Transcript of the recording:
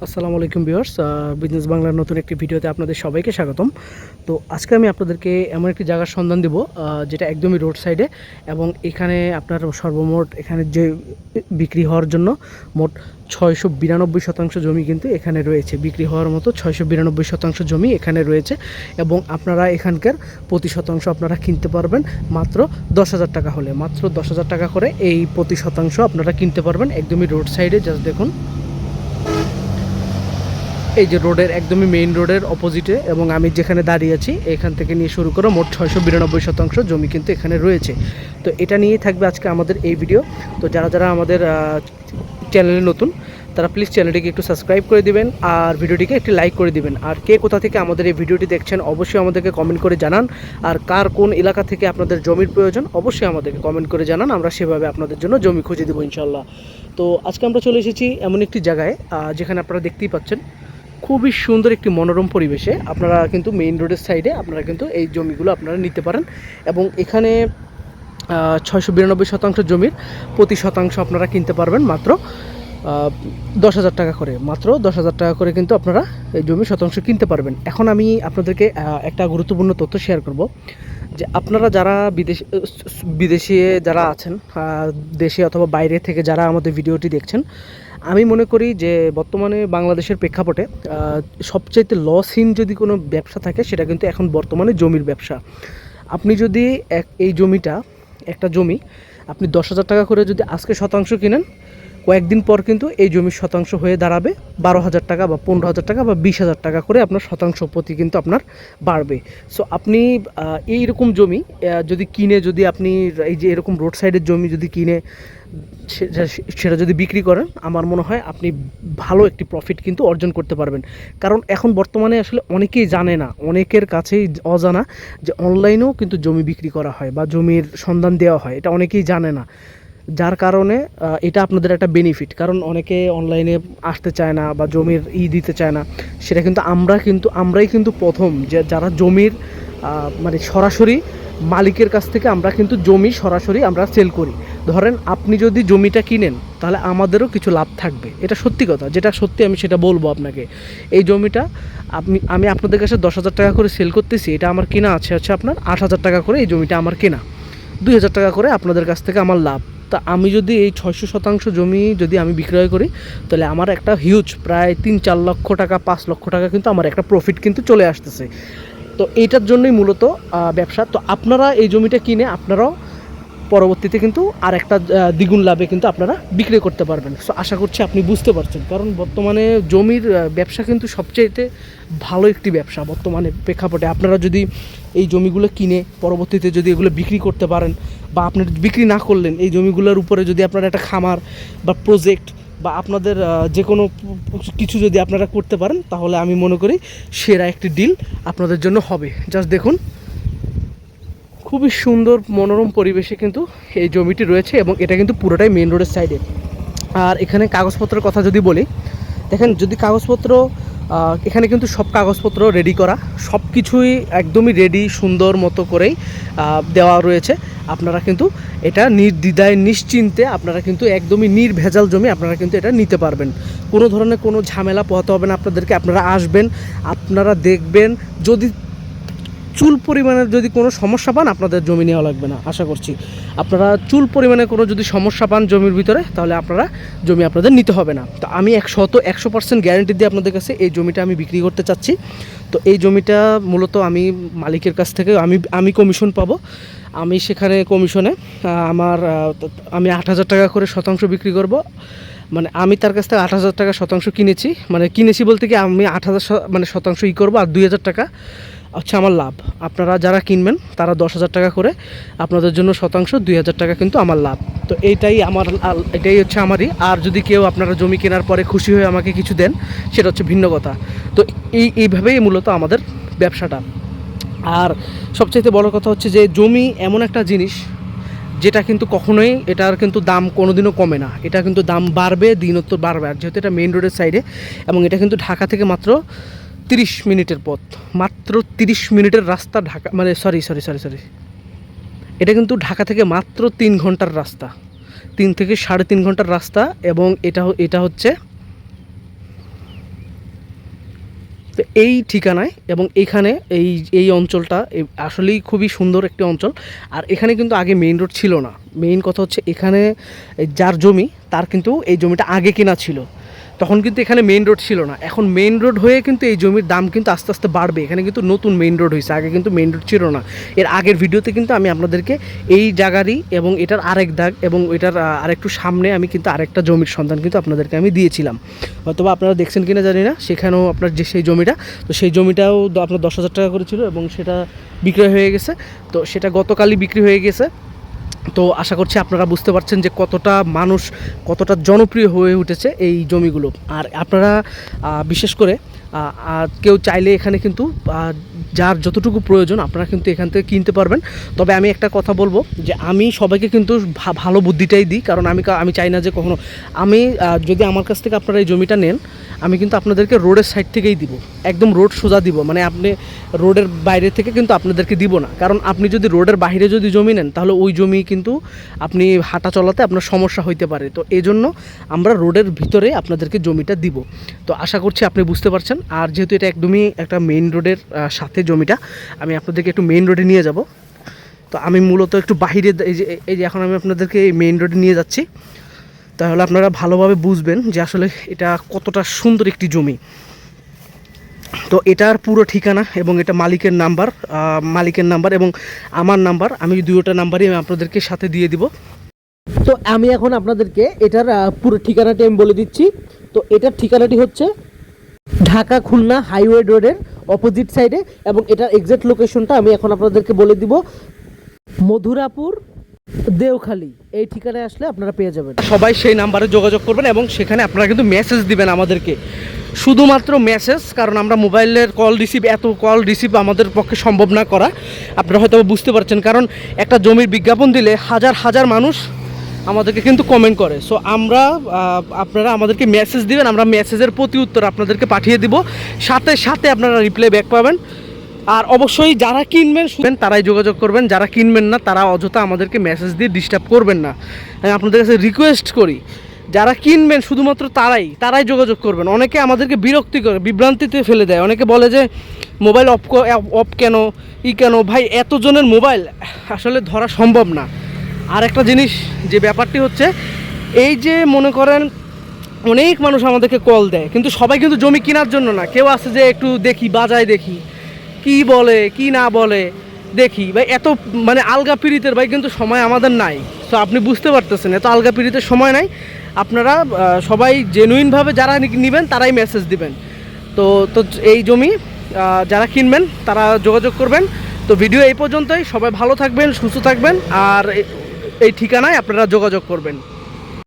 আসসালামু আলাইকুম viewers, business বাংলার নতুন একটি ভিডিওতে আপনাদের সবাইকে স্বাগতম। তো আজকে আমি আপনাদেরকে এমন একটি জায়গার সন্ধান দেব যেটা একদমই রোড সাইডে, এবং এখানে আপনার সর্বমোট এখানে যে বিক্রি হওয়ার জন্য মোট 692% জমি কিন্তু এখানে রয়েছে। বিক্রি হওয়ার মতো 692% জমি এখানে রয়েছে, এবং আপনারা এখানকার প্রতি শতাংশ আপনারা কিনতে পারবেন মাত্র 10,000 টাকা হলে। মাত্র 10,000 টাকা করে এই প্রতি শতাংশ আপনারা কিনতে পারবেন একদমই রোড সাইডে। জাস্ট দেখুন, এই যে রোডের একদমই মেইন রোডের অপোজিটে, এবং আমি যেখানে দাঁড়িয়ে আছি এখান থেকে নিয়ে শুরু করে মোট 692% জমি কিন্তু এখানে রয়েছে। তো এটা নিয়েই থাকবে আজকে আমাদের এই ভিডিও। তো যারা যারা আমাদের চ্যানেলে নতুন, তারা প্লিজ চ্যানেলটিকে একটু সাবস্ক্রাইব করে দিবেন আর ভিডিওটিকে একটি লাইক করে দিবেন। আর কে কোথা থেকে আমাদের এই ভিডিওটি দেখছেন অবশ্যই আমাদেরকে কমেন্ট করে জানান। আর কার কোন এলাকা থেকে আপনাদের জমির প্রয়োজন অবশ্যই আমাদেরকে কমেন্ট করে জানান, আমরা সেভাবে আপনাদের জন্য জমি খুঁজে দেবো ইনশাল্লাহ। তো আজকে আমরা চলে এসেছি এমন একটি জায়গায় যেখানে আপনারা দেখতেই পাচ্ছেন খুবই সুন্দর একটি মনোরম পরিবেশে। আপনারা কিন্তু মেইন রোডের সাইডে আপনারা কিন্তু এই জমিগুলো আপনারা নিতে পারেন, এবং এখানে 692% জমির প্রতি শতাংশ আপনারা কিনতে পারবেন মাত্র 10,000 টাকা করে। মাত্র 10,000 টাকা করে কিন্তু আপনারা এই জমি শতাংশ কিনতে পারবেন। এখন আমি আপনাদেরকে একটা গুরুত্বপূর্ণ তথ্য শেয়ার করব, যে আপনারা যারা বিদেশে যারা আছেন, দেশে অথবা বাইরে থেকে যারা আমাদের ভিডিওটি দেখছেন, আমি মনে করি যে বর্তমানে বাংলাদেশের প্রেক্ষাপটে সবচাইতে লসহীন যদি কোনো ব্যবসা থাকে সেটা কিন্তু এখন বর্তমানে জমির ব্যবসা। আপনি যদি এই জমিটা, একটা জমি আপনি 10,000 টাকা করে যদি আজকে শতাংশ কিনেন, কয়েকদিন পর কিন্তু এই জমির শতাংশ হয়ে দাঁড়াবে 12,000 টাকা বা 15,000 টাকা বা 20,000 টাকা করে আপনার শতাংশ প্রতি কিন্তু আপনার বাড়বে। সো আপনি এইরকম জমি যদি কিনে, যদি আপনি এই যে এরকম রোড সাইডের জমি যদি কিনে সেটা যদি বিক্রি করেন, আমার মনে হয় আপনি ভালো একটি প্রফিট কিন্তু অর্জন করতে পারবেন। কারণ এখন বর্তমানে আসলে অনেকেই জানে না, অনেকের কাছেই অজানা যে অনলাইনেও কিন্তু জমি বিক্রি করা হয় বা জমির সন্ধান দেওয়া হয়, এটা অনেকেই জানে না। যার কারণে এটা আপনাদের একটা বেনিফিট, কারণ অনেকে অনলাইনে আসতে চায় না বা জমির দিতে চায় না। সেটা কিন্তু আমরাই কিন্তু প্রথম যে যারা জমির মানে সরাসরি মালিকের কাছ থেকে আমরা কিন্তু জমি সরাসরি আমরা সেল করি। ধরেন আপনি যদি জমিটা কিনেন তাহলে আমাদেরও কিছু লাভ থাকবে, এটা সত্যি কথা, যেটা সত্যি আমি সেটা বলবো আপনাকে। এই জমিটা আমি আপনাদের কাছে 10,000 টাকা করে সেল করতেছি, এটা আমার কেনা হচ্ছে আপনার 8,000 টাকা করে। এই জমিটা আমার কেনা 2,000 টাকা করে আপনাদের কাছ থেকে আমার লাভ। তা আমি যদি এই 600% জমি যদি আমি বিক্রয় করি, তাহলে আমার একটা হিউজ প্রায় 3-4 লক্ষ টাকা 5 লক্ষ টাকা কিন্তু আমার একটা প্রফিট কিন্তু চলে আসতেছে। তো এইটার জন্যই মূলত ব্যবসা। তো আপনারা এই জমিটা কিনে আপনারাও পরবর্তীতে কিন্তু আর একটা দ্বিগুণ লাভে কিন্তু আপনারা বিক্রি করতে পারবেন। সো আশা করছি আপনি বুঝতে পারছেন, কারণ বর্তমানে জমির ব্যবসা কিন্তু সবচেয়ে ভালো একটি ব্যবসা বর্তমানে প্রেক্ষাপটে। আপনারা যদি এই জমিগুলো কিনে পরবর্তীতে যদি এগুলো বিক্রি করতে পারেন, বা আপনি বিক্রি না করলেন এই জমিগুলোর উপরে যদি আপনারা একটা খামার বা প্রজেক্ট বা আপনাদের যে কোনো কিছু যদি আপনারা করতে পারেন, তাহলে আমি মনে করি সেরা একটি ডিল আপনাদের জন্য হবে। জাস্ট দেখুন, খুবই সুন্দর মনোরম পরিবেশে কিন্তু এই জমিটি রয়েছে, এবং এটা কিন্তু পুরোটাই মেন রোডের সাইডে। আর এখানে কাগজপত্রের কথা যদি বলি, দেখেন যদি কাগজপত্র, এখানে কিন্তু সব কাগজপত্র রেডি করা, সব কিছুই একদমই রেডি সুন্দর মতো করেই দেওয়া রয়েছে। আপনারা কিন্তু এটা নির্দ্বিধায় নিশ্চিন্তে আপনারা কিন্তু একদমই নির্ভেজাল জমি আপনারা কিন্তু এটা নিতে পারবেন। কোনো ধরনের কোনো ঝামেলা পোহাতে হবে না আপনাদেরকে। আপনারা আসবেন, আপনারা দেখবেন, যদি চুল পরিমাণের যদি কোনো সমস্যা পান আপনাদের জমি নেওয়া লাগবে না। আশা করছি আপনারা চুল পরিমাণে কোনো যদি সমস্যা পান জমির ভিতরে, তাহলে আপনারা জমি আপনাদের নিতে হবে না। তো আমি 100% গ্যারান্টি দিয়ে আপনাদের কাছে এই জমিটা আমি বিক্রি করতে চাচ্ছি। তো এই জমিটা মূলত আমি মালিকের কাছ থেকে আমি কমিশন পাবো। আমি সেখানে কমিশনে আমি 8,000 টাকা করে শতাংশ বিক্রি করব। মানে আমি তার কাছ থেকে 8,000 টাকা শতাংশ কিনেছি বলতে কি, আমি 8,000 মানে শতাংশ করবো, আর 2,000 টাকা হচ্ছে আমার লাভ। আপনারা যারা কিনবেন তারা 10,000 টাকা করে, আপনাদের জন্য শতাংশ 2,000 টাকা কিন্তু আমার লাভ। তো এটাই হচ্ছে আমারই। আর যদি কেউ আপনারা জমি কেনার পরে খুশি হয়ে আমাকে কিছু দেন, সেটা হচ্ছে ভিন্ন কথা। তো এইভাবেই মূলত আমাদের ব্যবসাটা। আর সবচাইতে বড় কথা হচ্ছে যে জমি এমন একটা জিনিস যেটা কিন্তু কখনোই এটার কিন্তু দাম কোনোদিনও কমে না, এটা কিন্তু দাম বাড়বে, দিনোত্তর বাড়বে। আর যেহেতু এটা মেইন রোডের সাইডে, এবং এটা কিন্তু ঢাকা থেকে মাত্র 30 মিনিটের পথ, মাত্র 30 মিনিটের রাস্তা। ঢাকা মানে সরি, এটা কিন্তু ঢাকা থেকে মাত্র 3 ঘন্টার রাস্তা, 3 থেকে 3.5 ঘন্টার রাস্তা। এবং এটা হচ্ছে তো এই ঠিকানায় এবং এখানে এই এই অঞ্চলটা আসলেই খুবই সুন্দর একটি অঞ্চল। আর এখানে কিন্তু আগে মেইন রোড ছিল না। মেইন কথা হচ্ছে এখানে যার জমি তার কিন্তু এই জমিটা আগে কেনা ছিল, তখন কিন্তু এখানে মেইন রোড ছিল না। এখন মেইন রোড হয়ে কিন্তু এই জমির দাম কিন্তু আস্তে আস্তে বাড়বে। এখানে কিন্তু নতুন মেইন রোড হয়েছে, আগে কিন্তু মেইন রোড ছিল না। এর আগের ভিডিওতে কিন্তু আমি আপনাদেরকে এই জায়গারই এবং এটার আরেক দাগ এবং এটার আরেকটু সামনে আমি কিন্তু আরেকটা জমির সন্ধান কিন্তু আপনাদেরকে আমি দিয়েছিলাম, হয়তোবা আপনারা দেখছেন কিনা জানি না। সেখানেও আপনার যে সেই জমিটা, তো সেই জমিটাও আপনার 10,000 টাকা করে ছিল এবং সেটা বিক্রয় হয়ে গেছে। তো সেটা গতকালই বিক্রি হয়ে গেছে। তো আশা করছি আপনারা বুঝতে পারছেন যে কতটা মানুষ, কতটা জনপ্রিয় হয়ে উঠেছে এই জমিগুলো। আর আপনারা বিশেষ করে কেউ চাইলে এখানে কিন্তু যার যতটুকু প্রয়োজন আপনারা কিন্তু এখান থেকে কিনতে পারবেন। তবে আমি একটা কথা বলবো যে আমি সবাইকে কিন্তু ভালো বুদ্ধিটাই দিই, কারণ আমি চাই না যে কখনো আমি যদি আমার কাছ থেকে আপনারা এই জমিটা নেন, আমি কিন্তু আপনাদেরকে রোডের সাইড থেকেই দিব, একদম রোড সোজা দিব। মানে আপনি রোডের বাইরে থেকে কিন্তু আপনাদেরকে দিব না, কারণ আপনি যদি রোডের বাইরে যদি জমি নেন তাহলে ওই জমি কিন্তু আপনি হাঁটা চলাতে আপনার সমস্যা হইতে পারে। তো এই জন্য আমরা রোডের ভিতরে আপনাদেরকে জমিটা দিব। তো আশা করছি আপনি বুঝতে পারছেন। আর যেহেতু এটা একদমই একটা মেইন রোডের সাথে জমিটা, আমি আপনাদেরকে একটু মেইন রোডে নিয়ে যাব। তো আমি মূলত একটু বাহিরে এই যে এখন আমি আপনাদেরকে এই মেইন রোডে নিয়ে যাচ্ছি, তাহলে আপনারা ভালোভাবে বুঝবেন যে আসলে এটা কতটা সুন্দর একটি জমি। তো এটার পুরো ঠিকানা এবং এটা মালিকের নাম্বার এবং আমার নাম্বার, আমি দুটোটা নাম্বারই আমি আপনাদেরকে সাথে দিয়ে দিব। তো আমি এখন আপনাদেরকে এটার পুরো ঠিকানাটি আমি বলে দিচ্ছি। তো এটার ঠিকানাটি হচ্ছে ঢাকা খুলনা হাইওয়ে রোডের অপোজিট সাইডে, এবং এটার এক্সাক্ট লোকেশনটা আমি এখন আপনাদেরকে বলে দিব, মধুরাপুর দেওখালি। এই ঠিকানায় আসলে আপনারা পেয়ে যাবেন। সবাই সেই নাম্বারে যোগাযোগ করবেন এবং সেখানে আপনারা কিন্তু মেসেজ দিবেন আমাদেরকে, শুধুমাত্র মেসেজ, কারণ আমরা মোবাইলের এত কল রিসিভ আমাদের পক্ষে সম্ভব না করা। আপনারা হয়তো বুঝতে পারছেন, কারণ একটা জমির বিজ্ঞাপন দিলে হাজার হাজার মানুষ আমাদেরকে কিন্তু কমেন্ট করে। সো আপনারা আমাদেরকে মেসেজ দিবেন, আমরা মেসেজের প্রতি উত্তর আপনাদেরকে পাঠিয়ে দিব, সাথে সাথে আপনারা রিপ্লাই ব্যাক পাবেন। আর অবশ্যই যারা কিনবেন তারাই যোগাযোগ করবেন, যারা কিনবেন না তারা অযথা আমাদেরকে মেসেজ দিয়ে ডিস্টার্ব করবেন না। আমি আপনাদের কাছে রিকোয়েস্ট করি, যারা কিনবেন শুধুমাত্র তারাই যোগাযোগ করবেন। অনেকে আমাদেরকে বিরক্তি করে, বিভ্রান্তিতে ফেলে দেয়। অনেকে বলে যে মোবাইল অফ কেন কেন। ভাই, এতজনের মোবাইল আসলে ধরা সম্ভব না। আর একটা জিনিস, যে ব্যাপারটি হচ্ছে এই যে মনে করেন অনেক মানুষ আমাদেরকে কল দেয়, কিন্তু সবাই কিন্তু জমি কেনার জন্য না। কেউ আছে যে একটু দেখি, বাজায় দেখি কি বলে কি না বলে দেখি। ভাই এত মানে আলগা পিড়িতের ভাই কিন্তু সময় আমাদের নাই। তো আপনি বুঝতে পারতেছেন, এত আলগা পিড়িতের সময় নাই। আপনারা সবাই জেনুইনভাবে যারা নেবেন তারাই মেসেজ দিবেন। তো এই জমি যারা কিনবেন তারা যোগাযোগ করবেন। তো ভিডিও এই পর্যন্তই। সবাই ভালো থাকবেন, সুস্থ থাকবেন, আর এই ঠিকানায় আপনারা যোগাযোগ করবেন।